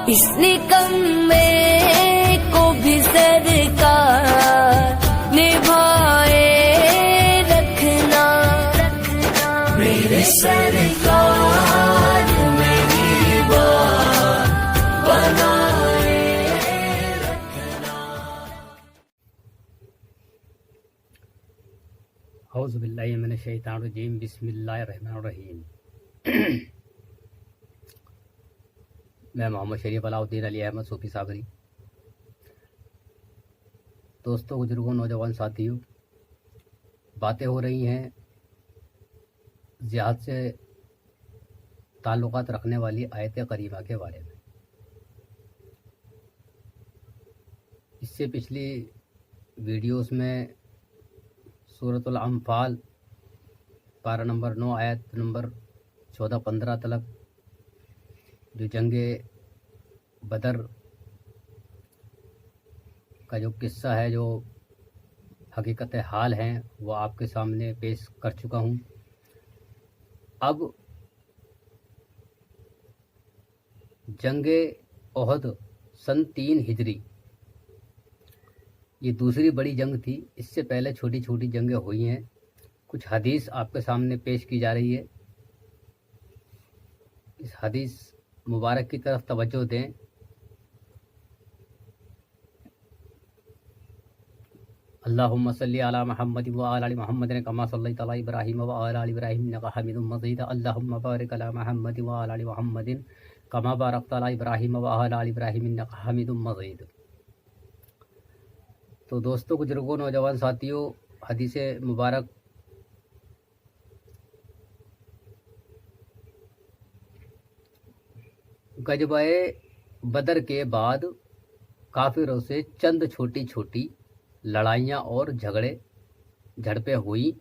اس نکمے کو بھی سرکار نبھائے رکھنا، میرے سرکار میری بات بنائے رکھنا۔ اعوذ باللہ من الشیطان الرجیم، بسم اللہ الرحمن الرحیم۔ میں محمد شریف علاء الدین علی احمد صوفی صابری۔ دوستوں، بزرگوں، نوجوان ساتھیوں، باتیں ہو رہی ہیں جہاد سے تعلقات رکھنے والی آیت کریمہ کے بارے میں۔ اس سے پچھلی ویڈیوز میں سورۃ الانفال پارہ نمبر 9 آیت نمبر 14-15 تلک جو جنگ بدر کا جو قصہ ہے، جو حقیقت حال ہیں، وہ آپ کے سامنے پیش کر چکا ہوں۔ اب جنگ احد سن 3 ہجری، یہ دوسری بڑی جنگ تھی۔ اس سے پہلے چھوٹی چھوٹی جنگیں ہوئی ہیں۔ کچھ حدیث آپ کے سامنے پیش کی جا رہی ہے، اس حدیث مبارک کی طرف توجہ دیں۔ اللہم صلی علی محمد وعلی آل محمد کما صلیت علی ابراہیم وعلی آل ابراہیم انک حمید مجید۔ اللہم بارک علی محمد وعلی آل محمد کما بارکت علی ابراہیم وعلی آل ابراہیم انک حمید مجید۔ تو دوستوں، بزرگوں، نوجوان ساتھیوں، حدیث مبارک غزوہ بدر کے بعد کافروں سے چند چھوٹی چھوٹی لڑائیاں اور جھڑپیں ہوئی۔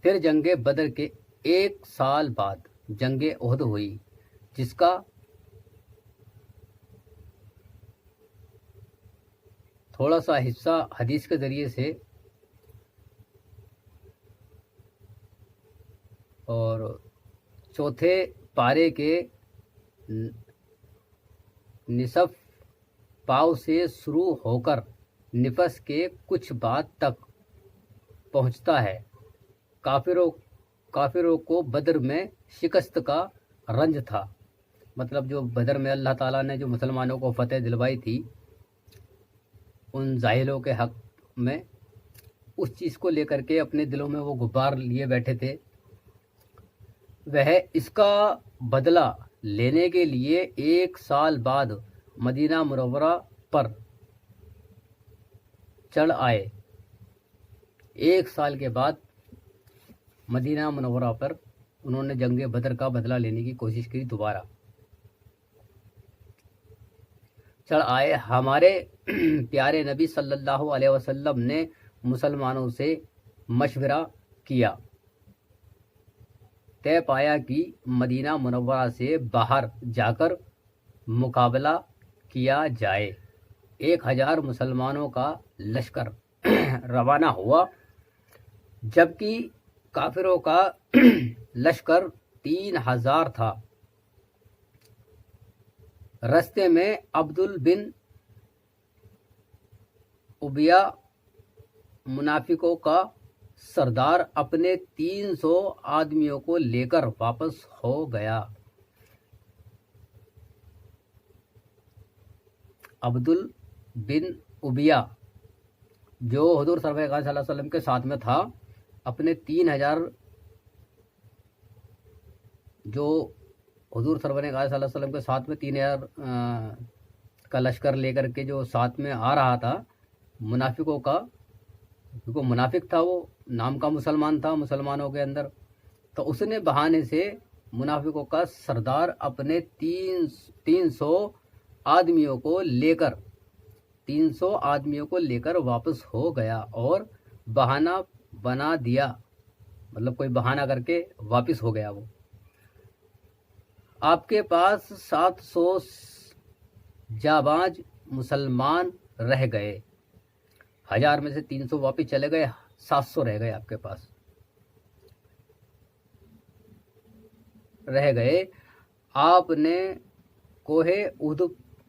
پھر جنگ بدر کے 1 سال بعد جنگ احد ہوئی، جس کا تھوڑا سا حصہ حدیث کے ذریعے سے اور چوتھے پارے کے نصف پاؤ سے شروع ہو کر نفس کے کچھ بعد تک پہنچتا ہے۔ کافروں کو بدر میں شکست کا رنج تھا، مطلب جو بدر میں اللہ تعالیٰ نے جو مسلمانوں کو فتح دلوائی تھی ان جاہلوں کے حق میں، اس چیز کو لے کر کے اپنے دلوں میں وہ غبار لیے بیٹھے تھے۔ وہ اس کا بدلہ لینے کے لیے 1 سال بعد مدینہ منورہ پر چڑھ آئے۔ 1 سال کے بعد مدینہ منورہ پر انہوں نے جنگ بدر کا بدلہ لینے کی کوشش کی، دوبارہ چڑھ آئے۔ ہمارے پیارے نبی صلی اللہ علیہ وسلم نے مسلمانوں سے مشورہ کیا، طے پایا کہ مدینہ منورہ سے باہر جا کر مقابلہ کیا جائے۔ 1000 مسلمانوں کا لشکر روانہ ہوا، جبکہ کافروں کا لشکر 3000 تھا۔ رستے میں عبدل بن ابیہ منافقوں کا سردار اپنے 300 آدمیوں کو لے کر واپس ہو گیا۔ عبدل بن ابیہ جو حضور صلی اللہ علیہ وسلم کے ساتھ میں تھا، اپنے 3000 جو حضور صلی اللہ علیہ وسلم کے ساتھ میں 3000 کا لشکر لے کر کے جو ساتھ میں آ رہا تھا منافقوں کا، کیونکہ منافق تھا، وہ نام کا مسلمان تھا مسلمانوں کے اندر، تو اس نے بہانے سے منافقوں کا سردار اپنے 300 آدمیوں کو لے کر واپس ہو گیا اور بہانہ بنا دیا، مطلب کوئی بہانہ کر کے واپس ہو گیا۔ وہ آپ کے پاس 700 جاباز مسلمان رہ گئے۔ 1000 میں سے 300 واپس چلے گئے، 700 رہ گئے، آپ کے پاس رہ گئے۔ آپ نے کوہ احد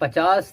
50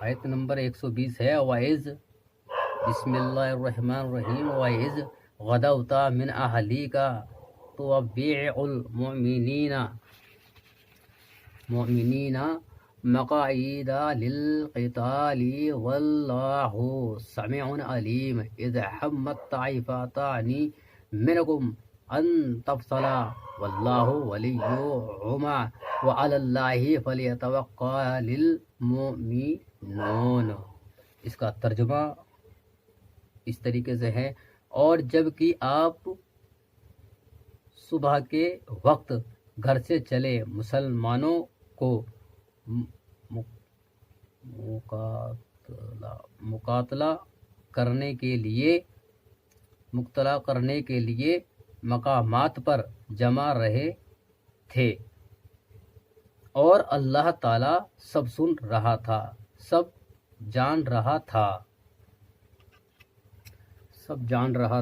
آیت نمبر 120 ہے وَإِذْ بسم اللہ الرحمن الرحیم وَإِذْ غَدَوْتَ مِنْ أَهْلِكَ تُوَبِّعُ المؤمنین مقاعد للقتال واللہ سمیع علیم اذ حمت طائفتان منکم ان تفصلا واللہ ولیہما وعلی اللہ فلیتوکل المؤمنون۔ اس کا ترجمہ اس طریقے سے ہے، اور جب کہ آپ صبح کے وقت گھر سے چلے مسلمانوں کو مقاتلہ کرنے کے لیے مقامات پر جمع رہے تھے، اور اللہ تعالی سب سن رہا تھا، سب جان رہا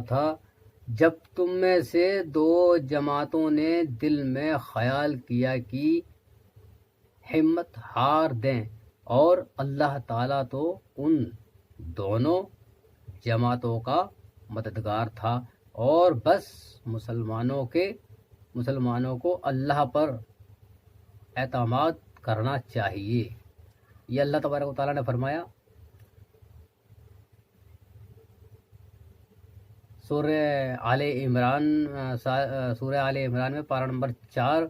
تھا۔ جب تم میں سے دو جماعتوں نے دل میں خیال کیا کہ ہمت ہار دیں، اور اللہ تعالیٰ تو ان دونوں جماعتوں کا مددگار تھا، اور بس مسلمانوں کو اللہ پر اعتماد کرنا چاہیے۔ یہ اللہ تبارک و تعالیٰ نے فرمایا سورہ آل عمران میں پارہ نمبر 4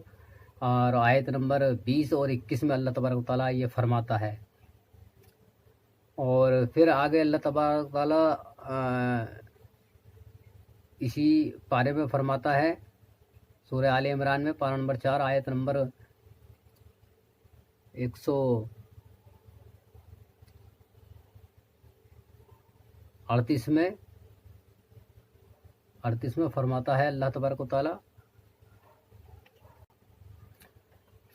اور آیت نمبر 20 اور 21 میں اللہ تبارک و تعالیٰ یہ فرماتا ہے۔ اور پھر آگے اللہ تبارک و تعالیٰ اسی پارے میں فرماتا ہے سورہ آل عمران میں پارہ نمبر 4 آیت نمبر 138 میں فرماتا ہے اللہ تبارک و تعالیٰ۔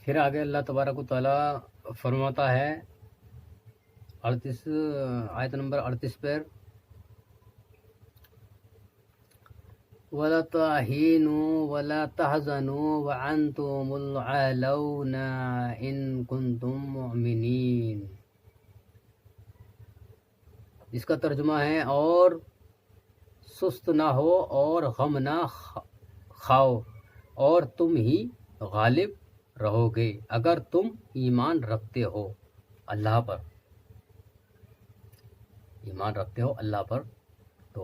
پھر آگے اللہ تبارک و تعالیٰ فرماتا ہے 38 آیت نمبر 38 پر وَلَا تَهِنُوا وَلَا تَحْزَنُوا وَأَنْتُمُ الْأَعْلَوْنَ إِن كُنتُم مُؤْمِنِينَ۔ اس کا ترجمہ ہے اور سست نہ ہو اور غم نہ کھاؤ، اور تم ہی غالب رہو گے اگر تم ایمان رکھتے ہو اللہ پر تو